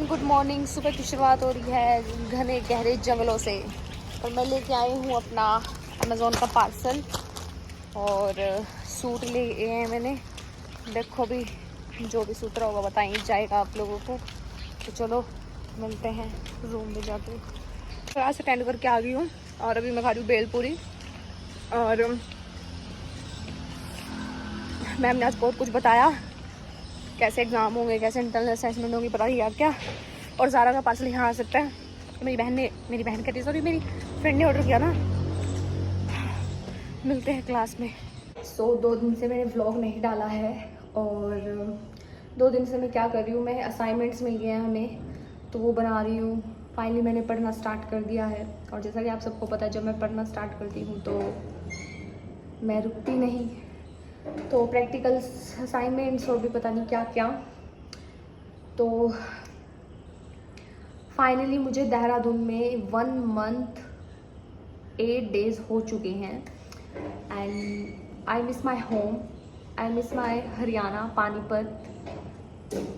Good morning. सुबह की शुरुआत हो रही है घने गहरे जंगलों से। और मैं लेके आई हूँ अपना अमेज़ोन का पार्सल और सूट ले आए हैं मैंने। देखो भी जो भी सूट रहा होगा बताइए जाएगा आप लोगों को। तो चलो मिलते हैं रूम में जाके। क्लास अटेंड करके आ गई हूँ और अभी मैं खा रही हूँ भेलपूरी। और मैम ने आज बहुत कुछ बताया, कैसे एग्ज़ाम होंगे, कैसे इंटरनल असेसमेंट होगी, पता नहीं क्या। और ज़ारा का पार्सल यहाँ आ सकता है। मेरी बहन कहती है, सॉरी मेरी फ्रेंड ने ऑर्डर किया ना। मिलते हैं क्लास में। 2 दिन से मैंने व्लॉग नहीं डाला है और 2 दिन से मैं क्या कर रही हूँ, मैं असाइनमेंट्स मिल गए हैं हमें तो वो बना रही हूँ। फाइनली मैंने पढ़ना स्टार्ट कर दिया है और जैसा कि आप सबको पता है जब मैं पढ़ना स्टार्ट करती हूँ तो मैं रुकती नहीं। तो प्रैक्टिकल्स, असाइनमेंट्स और भी पता नहीं क्या क्या। तो फाइनली मुझे देहरादून में 1 मंथ 8 डेज़ हो चुके हैं and I miss my home, I miss my Haryana Panipat,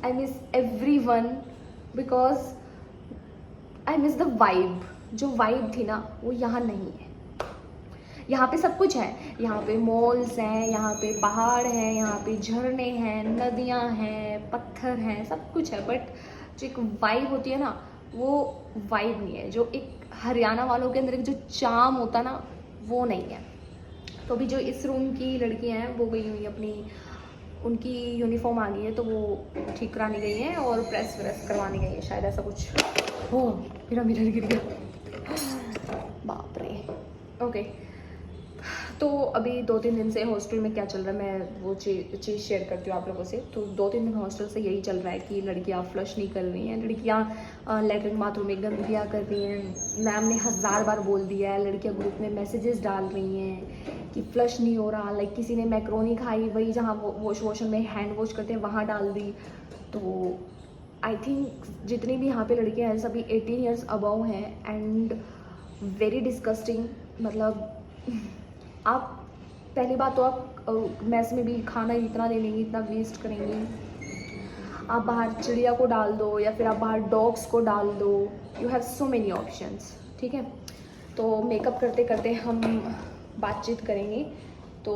I miss every one because I miss the vibe. जो वाइब थी ना वो यहाँ नहीं है। यहाँ पे सब कुछ है, यहाँ पे मॉल्स हैं, यहाँ पे पहाड़ हैं, यहाँ पे झरने हैं, नदियाँ हैं, पत्थर हैं, सब कुछ है। बट जो एक वाइब होती है ना वो वाइब नहीं है। जो एक हरियाणा वालों के अंदर एक जो चार्म होता ना वो नहीं है। तो अभी जो इस रूम की लड़कियाँ हैं वो गई हुई अपनी, उनकी यूनिफॉर्म आ गई है तो वो ठीक कराने गई हैं और प्रेस व्रेस करवाने गई है शायद, ऐसा कुछ हो। मेरा मिरर गिर गया, बाप रे। ओके, तो अभी 2-3 दिन से हॉस्टल में क्या चल रहा है मैं वो चीज़ शेयर करती हूँ आप लोगों से। तो 2-3 दिन हॉस्टल से यही चल रहा है कि लड़कियाँ फ्लश नहीं कर रही हैं, लड़कियाँ लेटरिन बाथरूम में गंदगियाँ कर रही हैं। मैम ने 1000 बार बोल दिया है, लड़कियाँ ग्रुप में मैसेजेस डाल रही हैं कि फ्लश नहीं हो रहा। लाइक किसी ने मैक्रोनी खाई, वही जहाँ वॉशर में हैंड वॉश करते हैं वहाँ डाल दी। तो आई थिंक जितनी भी यहाँ पे लड़कियाँ हैं सभी 18 ईयर्स अबव हैं एंड वेरी डिस्गस्टिंग। मतलब आप पहली बात तो आप मैस में भी खाना इतना ले लेंगी, इतना वेस्ट करेंगी। आप बाहर चिड़िया को डाल दो या फिर आप बाहर डॉग्स को डाल दो। You have so many options, ठीक है। तो मेकअप करते करते हम बातचीत करेंगे। तो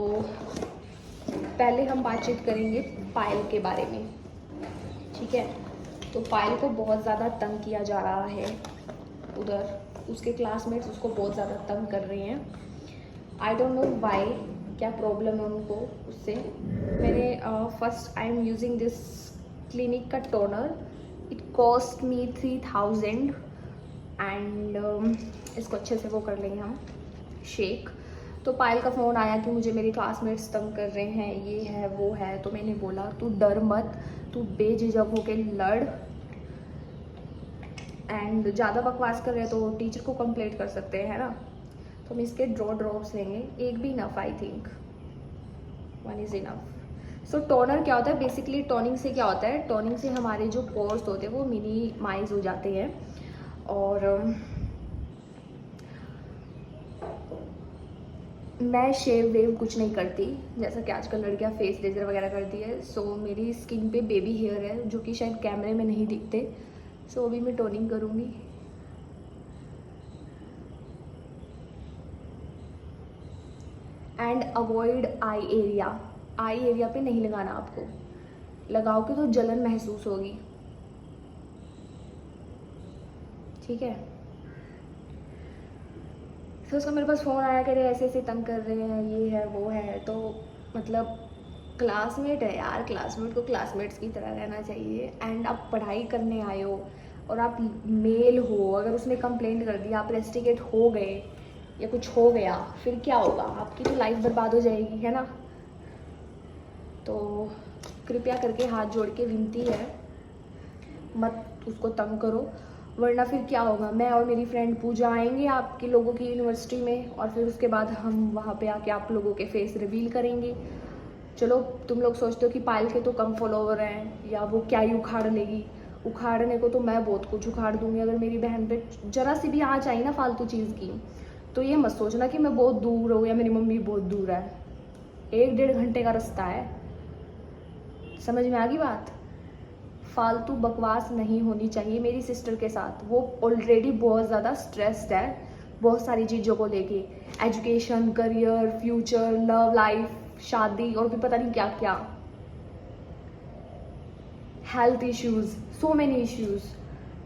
पहले हम बातचीत करेंगे पायल के बारे में, ठीक है। तो पायल को बहुत ज़्यादा तंग किया जा रहा है उधर, उसके क्लासमेट्स उसको बहुत ज़्यादा तंग कर रहे हैं। आई डोंट नो वाई, क्या प्रॉब्लम है उनको उससे। मैंने first I am using this Clinique का toner, it cost me 3000 and इसको अच्छे से वो कर लेंगे हम शेक। तो पायल का फ़ोन आया कि मुझे मेरे क्लासमेट्स तंग कर रहे हैं, ये है वो है। तो मैंने बोला तू डर मत, तू बेझिझक होके लड़ एंड ज़्यादा बकवास कर रहे हैं तो टीचर को कंप्लेंट कर सकते हैं ना। तो हम इसके ड्रॉप्स लेंगे, एक भी enough, I think 1 is enough. So toner क्या होता है बेसिकली, टोनिंग से क्या होता है, टोनिंग से हमारे जो पोर्स होते हैं वो मिनिमाइज हो जाते हैं। और मैं शेव वेव कुछ नहीं करती जैसा कि आजकल लड़कियां फेस लेजर वगैरह करती है। सो मेरी स्किन पे बेबी हेयर है जो कि शायद कैमरे में नहीं दिखते। सो अभी मैं टोनिंग करूँगी। एंड अवॉइड आई एरिया पे नहीं लगाना आपको, लगाओगे तो जलन महसूस होगी, ठीक है। फिर उसका मेरे पास फ़ोन आया, कह रहे ऐसे ऐसे तंग कर रहे हैं, ये है वो है। तो मतलब क्लासमेट है यार, क्लासमेट को क्लासमेट्स की तरह रहना चाहिए। एंड आप पढ़ाई करने आए हो और आप मेल हो, अगर उसने कंप्लेंट कर दिया, आप रेस्टिकेट हो गए या कुछ हो गया फिर क्या होगा, आपकी तो लाइफ बर्बाद हो जाएगी, है ना। तो कृपया करके हाथ जोड़ के विनती है, मत उसको तंग करो, वरना फिर क्या होगा। मैं और मेरी फ्रेंड पूजा आएंगे आपके लोगों की यूनिवर्सिटी में और फिर उसके बाद हम वहाँ पे आके आप लोगों के फेस रिवील करेंगे। चलो तुम लोग सोचते हो कि पायल के तो कम फॉलोवर हैं या वो क्या ही उखाड़ लेगी, उखाड़ने को तो मैं बहुत कुछ उखाड़ दूंगी। अगर मेरी बहन पे जरा सी भी आँच आई ना फालतू चीज़ की तो ये मत सोचना कि मैं बहुत दूर हूँ या मेरी मम्मी बहुत दूर है। 1-1.5 घंटे का रास्ता है, समझ में आ गई बात। फालतू बकवास नहीं होनी चाहिए मेरी सिस्टर के साथ। वो ऑलरेडी बहुत ज़्यादा स्ट्रेस्ड है बहुत सारी चीज़ों को लेके, education, career, future, love life, शादी और भी पता नहीं क्या क्या, health issues, so many issues.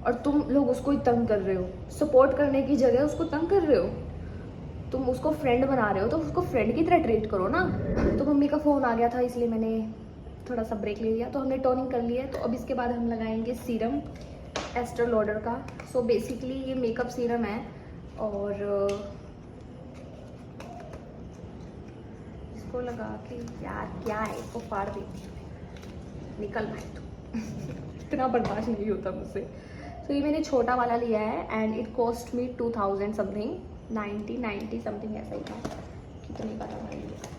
और तुम लोग उसको ही तंग कर रहे हो, सपोर्ट करने की जगह उसको तंग कर रहे हो। तुम उसको फ्रेंड बना रहे हो तो उसको फ्रेंड की तरह ट्रीट करो ना। तो मम्मी का फ़ोन आ गया था इसलिए मैंने थोड़ा सा ब्रेक ले लिया। तो हमने टोनिंग कर लिया है, तो अब इसके बाद हम लगाएंगे सीरम एस्टर लॉडर का। सो बेसिकली ये मेकअप सीरम है और इसको लगा के यार क्या है, इसको फाड़ देती हूँ, निकल भाई तो इतना बर्दाश्त नहीं होता मुझसे। तो ये मैंने छोटा वाला लिया है and it cost me 2000 something, 90 something ऐसा ही था, कितने का था भाई ये,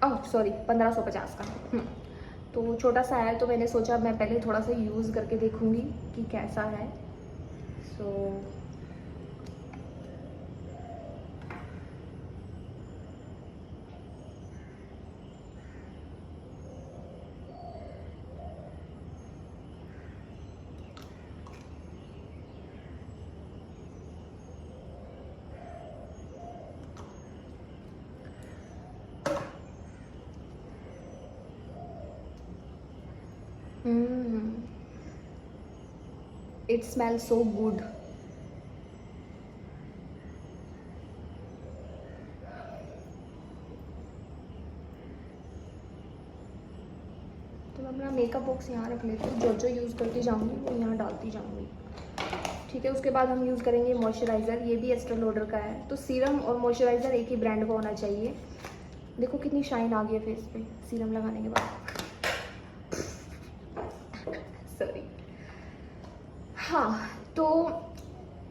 ओह सॉरी 1550 का। तो छोटा सा है तो मैंने सोचा मैं पहले थोड़ा सा यूज़ करके देखूँगी कि कैसा है। सो it smells so good. तो मैं अपना मेकअप बॉक्स यहाँ रख लेती हूँ, जो जो यूज़ करती जाऊँगी वो यहाँ डालती जाऊँगी, ठीक है। उसके बाद हम यूज़ करेंगे मॉइस्चराइज़र, ये भी एस्टर लॉडर का है। तो सीरम और मॉइस्चराइज़र एक ही ब्रांड का होना चाहिए। देखो कितनी शाइन आ गई है फेस पे सीरम लगाने के बाद, सॉरी। हाँ तो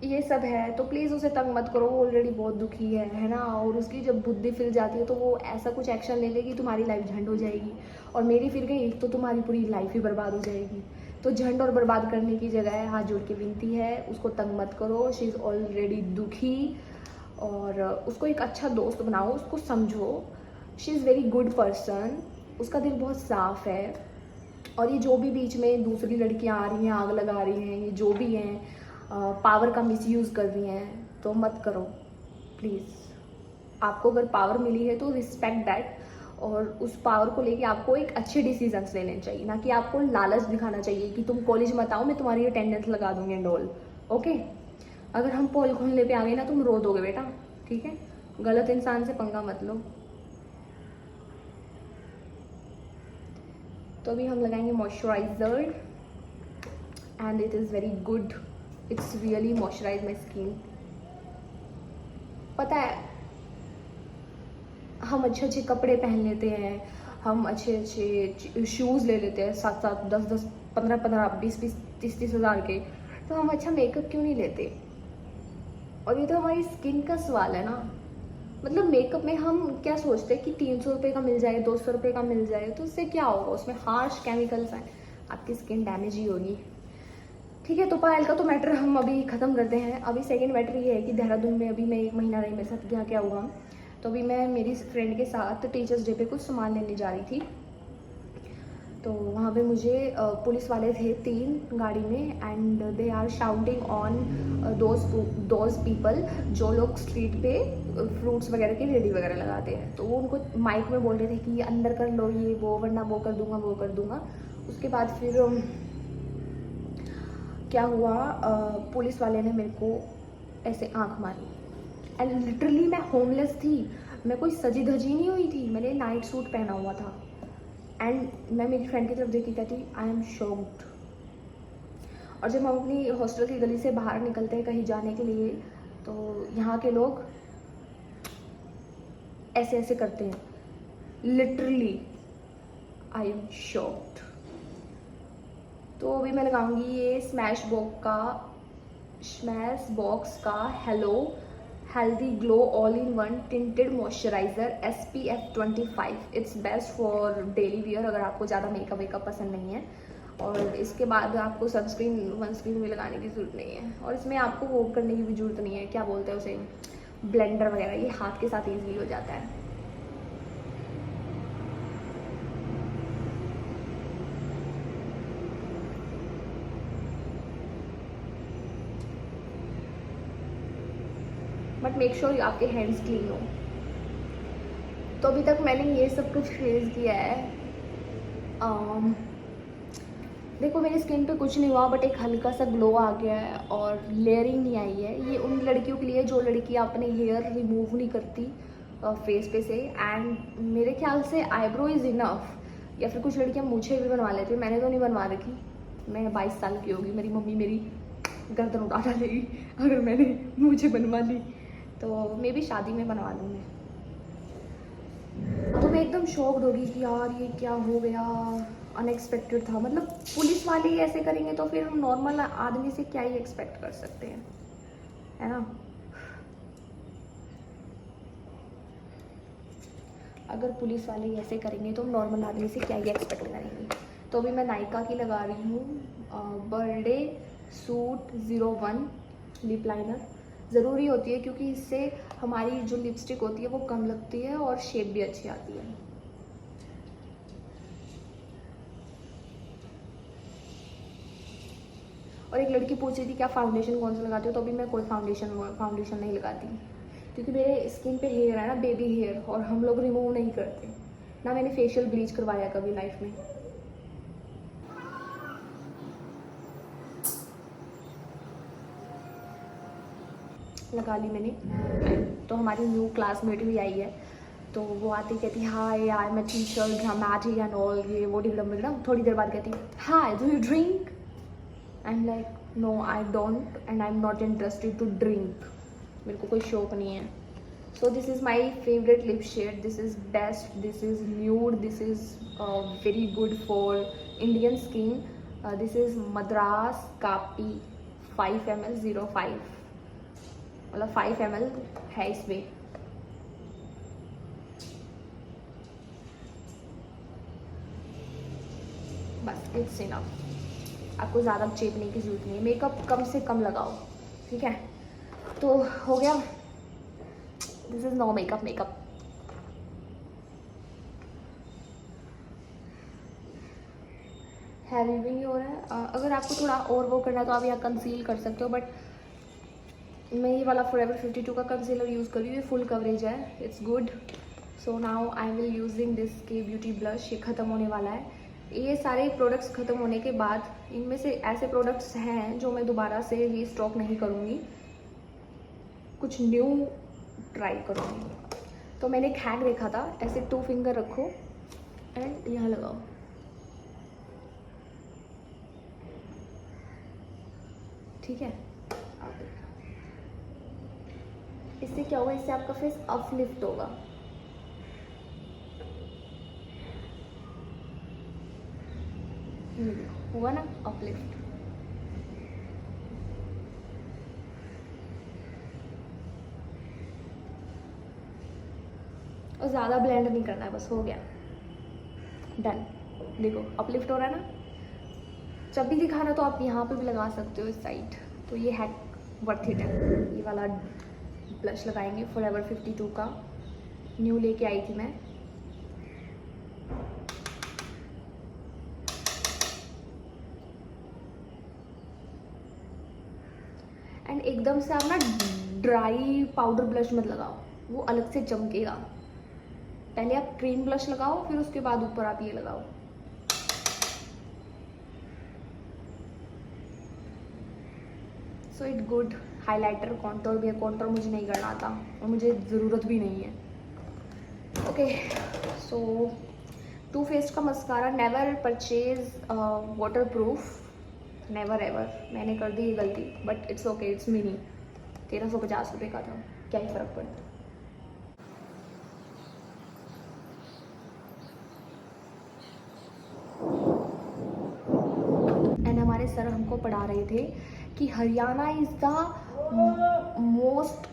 ये सब है, तो प्लीज़ उसे तंग मत करो, वो ऑलरेडी बहुत दुखी है ना। और उसकी जब बुद्धि फिर जाती है तो वो ऐसा कुछ एक्शन ले लेगी, तुम्हारी लाइफ झंड हो जाएगी। और मेरी फिर गई तो तुम्हारी पूरी लाइफ ही बर्बाद हो जाएगी। तो झंड और बर्बाद करने की जगह हाथ जोड़ के विनती है, उसको तंग मत करो। शी इज़ ऑलरेडी दुखी, और उसको एक अच्छा दोस्त बनाओ, उसको समझो। She is very good person, उसका दिल बहुत साफ़ है। और ये जो भी बीच में दूसरी लड़कियां आ रही हैं, आग लगा रही हैं, ये जो भी हैं, पावर का मिसयूज़ कर रही हैं, तो मत करो प्लीज़। आपको अगर पावर मिली है तो रिस्पेक्ट दैट, और उस पावर को लेके आपको एक अच्छे डिसीजंस लेने चाहिए, ना कि आपको लालच दिखाना चाहिए कि तुम कॉलेज मत आओ, मैं तुम्हारी अटेंडेंस लगा दूंगी एंड ऑल। ओके, अगर हम पोल खोलने पे आ गए ना तुम रो दोगे बेटा, ठीक है। गलत इंसान से पंगा मत लो। तो अभी हम लगाएंगे moisturiser and it is very good, it's really moisturise my skin. पता है हम अच्छे अच्छे कपड़े पहन लेते हैं, हम अच्छे अच्छे शूज़ ले लेते हैं 7-7, 10-10, 15-15, 20-20, 30-30 हज़ार के, तो हम अच्छा मेकअप क्यों नहीं लेते? और ये तो हमारी स्किन का सवाल है ना। मतलब मेकअप में हम क्या सोचते हैं कि 300 रुपये का मिल जाए, 200 रुपये का मिल जाए, तो उससे क्या होगा? उसमें हार्श केमिकल्स हैं, आपकी स्किन डैमेज ही होगी, ठीक है। तो पायल का तो मैटर हम अभी ख़त्म करते हैं। अभी सेकंड मैटर ये है कि देहरादून में अभी मैं 1 महीना रही, मेरे साथ क्या हुआ। तो अभी मैं मेरी फ्रेंड के साथ टीचर्स डे पे कुछ सामान लेने जा रही थी। तो वहाँ पे मुझे पुलिस वाले थे 3 गाड़ी में, and they are shouting on those people जो लोग स्ट्रीट पे फ्रूट्स वगैरह की रेडी वगैरह लगाते हैं। तो वो उनको माइक में बोल रहे थे कि अंदर कर लो ये वो, वरना वो कर दूंगा वो कर दूंगा। उसके बाद फिर क्या हुआ, पुलिस वाले ने मेरे को ऐसे आंख मारी, एंड लिटरली मैं होमलेस थी, मैं कोई सजी धजी नहीं हुई थी, मैंने नाइट सूट पहना हुआ था। एंड मैं मेरी फ्रेंड की तरफ देखी, कहती आई एम शॉक्ड। और जब हम अपनी हॉस्टल की गली से बाहर निकलते हैं कहीं जाने के लिए, तो यहाँ के लोग ऐसे ऐसे करते हैं, लिटरली आई एम शॉक्ड। तो अभी मैं लगाऊंगी ये स्मैश बॉक्स का hello healthy glow all in one tinted moisturiser SPF 25। It's best for daily wear, अगर आपको ज़्यादा मेकअप पसंद नहीं है। और इसके बाद आपको सनस्क्रीन भी लगाने की ज़रूरत नहीं है, और इसमें आपको वो करने की भी ज़रूरत नहीं है, क्या बोलते हैं उसे, ब्लेंडर वगैरह, ये हाथ के साथ ईजीली हो जाता है। बट मेक श्योर आपके हैंड्स क्लीन हो। तो अभी तक मैंने ये सब कुछ फेस किया है। देखो मेरी स्किन पे कुछ नहीं हुआ, बट एक हल्का सा ग्लो आ गया है और लेयरिंग नहीं आई है। ये उन लड़कियों के लिए जो लड़कियाँ अपने हेयर रिमूव नहीं करती फेस पे से, एंड मेरे ख्याल से आईब्रो इज़ इनफ, या फिर कुछ लड़कियाँ मुझे भी बनवा लेती हैं। मैंने तो नहीं बनवा रखी, मैं 22 साल की होगी, मेरी मम्मी मेरी गर्दन उठा डालेगी अगर मैंने मुझे बनवा ली, तो मे भी शादी में बनवा लूँ मैं। तो मैं एकदम शॉक्ड होगी कि यार ये क्या हो गया, अनएक्सपेक्टेड था। मतलब पुलिस वाले ही ऐसे करेंगे तो फिर हम नॉर्मल आदमी से क्या ही एक्सपेक्ट कर सकते हैं, है ना। अगर पुलिस वाले ही ऐसे करेंगे तो हम नॉर्मल आदमी से क्या ही एक्सपेक्ट करेंगे। तो अभी मैं नायका की लगा रही हूँ बर्थडे सूट 01 लिप लाइनर। ज़रूरी होती है क्योंकि इससे हमारी जो लिपस्टिक होती है वो कम लगती है और शेड भी अच्छी आती है। और एक लड़की पूछ रही थी क्या फाउंडेशन कौन सा लगाती हो, तो अभी मैं कोई फाउंडेशन नहीं लगाती, क्योंकि मेरे स्किन पे हेयर है ना, बेबी हेयर, और हम लोग रिमूव नहीं करते ना। मैंने फेशियल ब्लीच करवाया कभी लाइफ में। लगा ली मैंने। तो हमारी न्यू क्लासमेट भी आई है, तो वो आती कहती hi I am a teacher dramatic and all, ये वो डिग्डम। थोड़ी देर बाद कहती hi do you drink. I am like no I don't and I am not interested to drink, मेरे को कोई शौक नहीं है। So this is my favourite lip shade, this is best, this is nude, this is very good for Indian skin. This is Madras kaapi 5 ml 05, मतलब 5 ml है इसमें। बस इट्स इनफ, आपको ज़्यादा चेपने की जरूरत नहीं है। मेकअप कम से कम लगाओ, ठीक है। तो हो गया, this is no makeup. Heavy भी नहीं हो रहा है। अगर आपको थोड़ा और वो करना है तो आप यहाँ कंसील कर सकते हो, बट मैं ये वाला Forever 52 का कंसीलर यूज़ कर रही हूँ, ये फुल कवरेज है, it's good. So now I will using this के ब्यूटी ब्लश, ये ख़त्म होने वाला है। ये सारे प्रोडक्ट्स ख़त्म होने के बाद इनमें से ऐसे प्रोडक्ट्स हैं जो मैं दोबारा से रीस्टॉक नहीं करूँगी, कुछ न्यू ट्राई करूँगी। तो मैंने एक हैक देखा था, ऐसे 2 फिंगर रखो एंड यहाँ लगाओ, ठीक है। इससे क्या होगा, इससे आपका फेस अपलिफ्ट होगा। हुआ ना अपलिफ्ट। और ज़्यादा ब्लेंड नहीं करना है, बस हो गया, डन। देखो अपलिफ्ट हो रहा है ना। जब भी दिखा रहा तो आप यहाँ पे भी लगा सकते हो इस साइड। तो ये हैक वर्थ इट है। ये वाला ब्लश लगाएंगे Forever 52 का, न्यू लेके आई थी मैं। एंड एकदम से आप ना ड्राई पाउडर ब्लश मत लगाओ, वो अलग से चमकेगा। पहले आप क्रीम ब्लश लगाओ, फिर उसके बाद ऊपर आप ये लगाओ। So it good highlighter, contour भी है। कॉन्टोर मुझे नहीं करना आता और मुझे ज़रूरत भी नहीं है। ओके, सो टू फेस्ड का mascara, never purchase water proof, never ever. मैंने कर दी ये गलती, but it's okay, it's mini, 1350 रुपये का था, क्या ही फ़र्क पड़ता। एंड हमारे सर हमको पढ़ा रहे थे कि Haryana is the most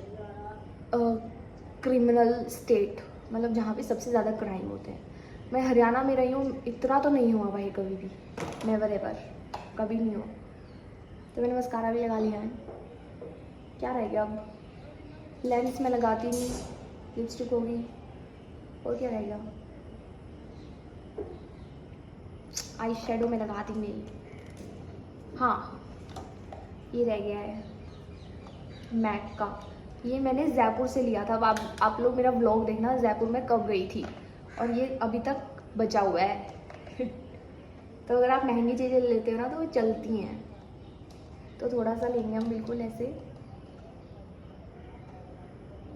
criminal state, मतलब जहाँ पे सबसे ज़्यादा क्राइम होते हैं। मैं हरियाणा में रही हूँ, इतना तो नहीं हुआ भाई कभी भी, नेवर एवर, कभी नहीं हुआ। तो मैंने मस्कारा भी लगा लिया है, क्या रह गया अब। लेंस में लगाती हूँ, लिपस्टिक होगी, और क्या रह गया। आई शेडो में लगाती नहीं, हाँ ये रह गया है मैक का ये मैंने जयपुर से लिया था। अब आप लोग मेरा व्लॉग देखना जयपुर में कब गई थी, और ये अभी तक बचा हुआ है। तो अगर आप महंगी चीज़ें लेते हो ना तो वो चलती हैं। तो थोड़ा सा लेंगे हम, बिल्कुल ऐसे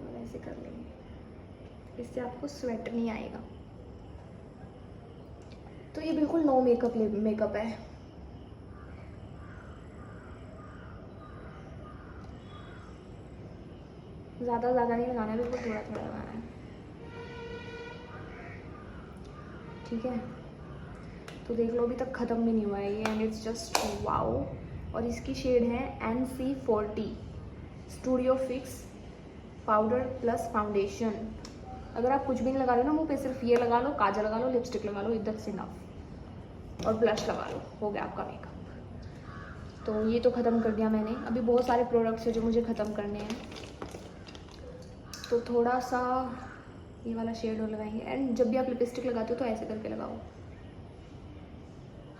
और ऐसे कर लेंगे, इससे आपको स्वेट नहीं आएगा। तो ये बिल्कुल नो मेकअप है। ज़्यादा नहीं लगाना है, बिल्कुल थोड़ा थोड़ा लगाना है, ठीक है। तो देख लो अभी तक ख़त्म भी नहीं हुआ है ये, एंड इट्स जस्ट वाओ। और इसकी शेड है NC40 studio fix powder plus foundation. अगर आप कुछ भी नहीं लगा रहे हो ना मुँह पे, सिर्फ ये लगा लो, काजल लगा लो, लिपस्टिक लगा लो, इधर से इनफ, और ब्लश लगा लो, हो गया आपका मेकअप। तो ये तो ख़त्म कर दिया मैंने। अभी बहुत सारे प्रोडक्ट्स हैं जो मुझे ख़त्म करने हैं, तो थोड़ा सा ये वाला शेड और लगाएंगे। एंड जब भी आप लिपस्टिक लगाते हो तो ऐसे करके लगाओ।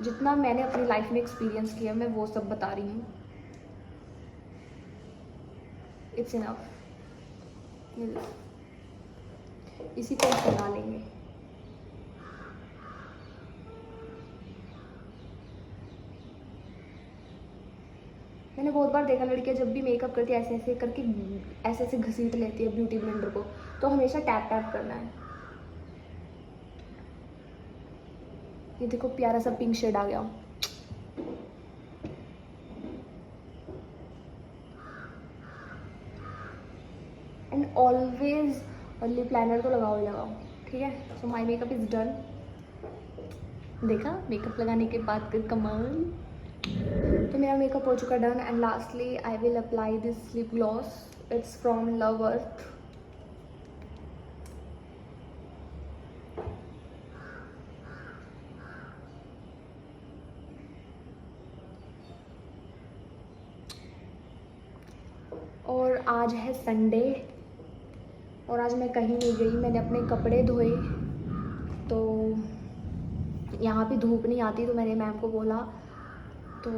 जितना मैंने अपनी लाइफ में एक्सपीरियंस किया मैं वो सब बता रही हूँ। It's enough. इसी को बना लेंगे। मैंने बहुत बार देखा लड़कियां जब भी मेकअप करती है ऐसे ऐसे करके ऐसे ऐसे घसीट लेती है ब्यूटी ब्लेंडर को, तो हमेशा टैप टैप करना है। ये देखो प्यारा सा पिंक शेड आ गया। एंड ऑलवेज लिप लाइनर तो लगाओ ही लगाओ, ठीक है। सो माई मेकअप इज डन। देखा मेकअप लगाने के बाद फिर कमाल। तो मेरा मेकअप हो चुका done. And lastly I will apply this lip gloss, it's from Love Earth. और आज है संडे और आज मैं कहीं नहीं गई, मैंने अपने कपड़े धोए। तो यहाँ पे धूप नहीं आती, तो मैंने मैम को बोला, तो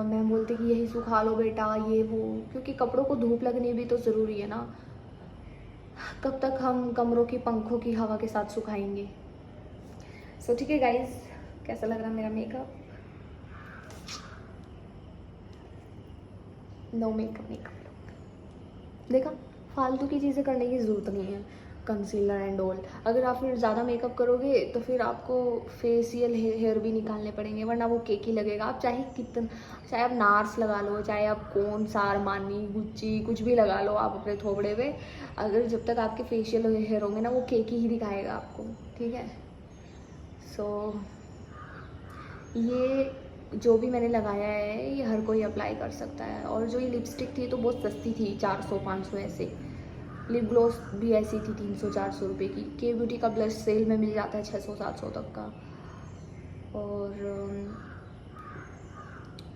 मैम बोलते कि यही सुखा लो बेटा, ये वो, क्योंकि कपड़ों को धूप लगनी भी तो ज़रूरी है ना। कब तक हम कमरों की पंखों की हवा के साथ सुखाएंगे। सो ठीक है गाइज, कैसा लग रहा मेरा मेकअप? नो मेकअप देखा, फालतू की चीज़ें करने की ज़रूरत नहीं है, कंसीलर एंड ऑल। अगर आप फिर ज़्यादा मेकअप करोगे तो फिर आपको फेशियल हेयर भी निकालने पड़ेंगे, वरना वो केकी लगेगा। आप चाहे आप नार्स लगा लो, चाहे आप कौन सा अरमानी गुच्ची कुछ भी लगा लो आप अपने थोबड़े पे, अगर जब तक आपके फेशियल हेयर होंगे ना वो केकी ही दिखाएगा आपको, ठीक है। सो ये जो भी मैंने लगाया है ये हर कोई अप्लाई कर सकता है। और जो ये लिपस्टिक थी तो बहुत सस्ती थी, 400-500 ऐसे। लिप ग्लॉस भी ऐसी थी 300-400 रुपये की। के ब्यूटी का ब्लश सेल में मिल जाता है 600-700 तक का। और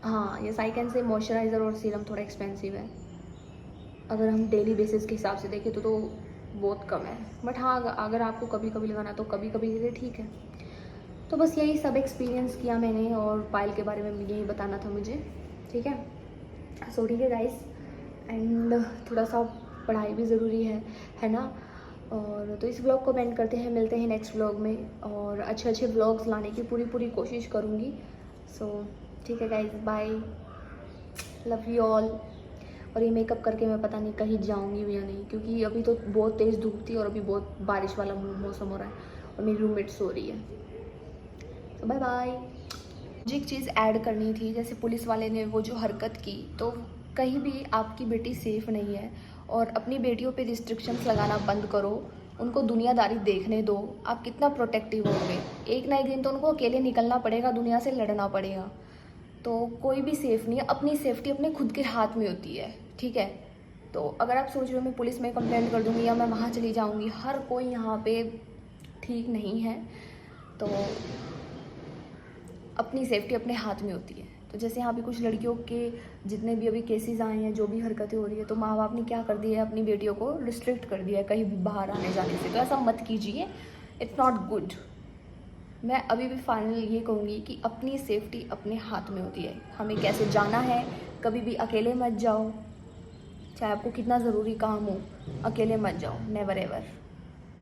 हाँ, ये साइकन से मॉइस्चराइज़र और सीरम थोड़ा एक्सपेंसिव है, अगर हम डेली बेसिस के हिसाब से देखें तो बहुत कम है। बट हाँ, अगर आपको कभी कभी लगाना तो कभी कभी के लिए ठीक है। तो बस यही सब एक्सपीरियंस किया मैंने, और पायल के बारे में यही बताना था मुझे, ठीक है। सो ठीक है गाइस, एंड थोड़ा सा पढ़ाई भी ज़रूरी है ना। और तो इस व्लॉग को एंड करते हैं, मिलते हैं नेक्स्ट व्लॉग में, और अच्छे अच्छे व्लॉग्स लाने की पूरी कोशिश करूँगी। सो ठीक है guys, bye, love you all. और ये मेकअप करके मैं पता नहीं कहीं जाऊँगी भी या नहीं, क्योंकि अभी तो बहुत तेज़ धूप थी और अभी बहुत बारिश वाला मौसम हो रहा है और मेरी रूममेट सो रही है। तो बाय बाय। मुझे एक चीज़ ऐड करनी थी, जैसे पुलिस वाले ने वो जो हरकत की, तो कहीं भी आपकी बेटी सेफ़ नहीं है, और अपनी बेटियों पे रिस्ट्रिक्शंस लगाना बंद करो, उनको दुनियादारी देखने दो। आप कितना प्रोटेक्टिव होंगे, एक ना एक दिन तो उनको अकेले निकलना पड़ेगा, दुनिया से लड़ना पड़ेगा। तो कोई भी सेफ़ नहीं है, अपनी सेफ्टी अपने खुद के हाथ में होती है, ठीक है। तो अगर आप सोच रहे हो मैं पुलिस में कंप्लेंट कर दूँगी या मैं वहाँ चली जाऊँगी, हर कोई यहाँ पे ठीक नहीं है। तो अपनी सेफ्टी अपने हाथ में होती है। तो जैसे यहाँ पे कुछ लड़कियों के जितने भी अभी केसेस आए हैं, जो भी हरकतें हो रही है, तो माँ बाप ने क्या कर दिया है, अपनी बेटियों को रिस्ट्रिक्ट कर दिया है कहीं भी बाहर आने जाने से। तो ऐसा मत कीजिए, इट्स नॉट गुड। मैं अभी भी फाइनल ये कहूँगी कि अपनी सेफ्टी अपने हाथ में होती है। हमें कैसे जाना है, कभी भी अकेले मत जाओ, चाहे आपको कितना ज़रूरी काम हो, अकेले मत जाओ, नेवर एवर।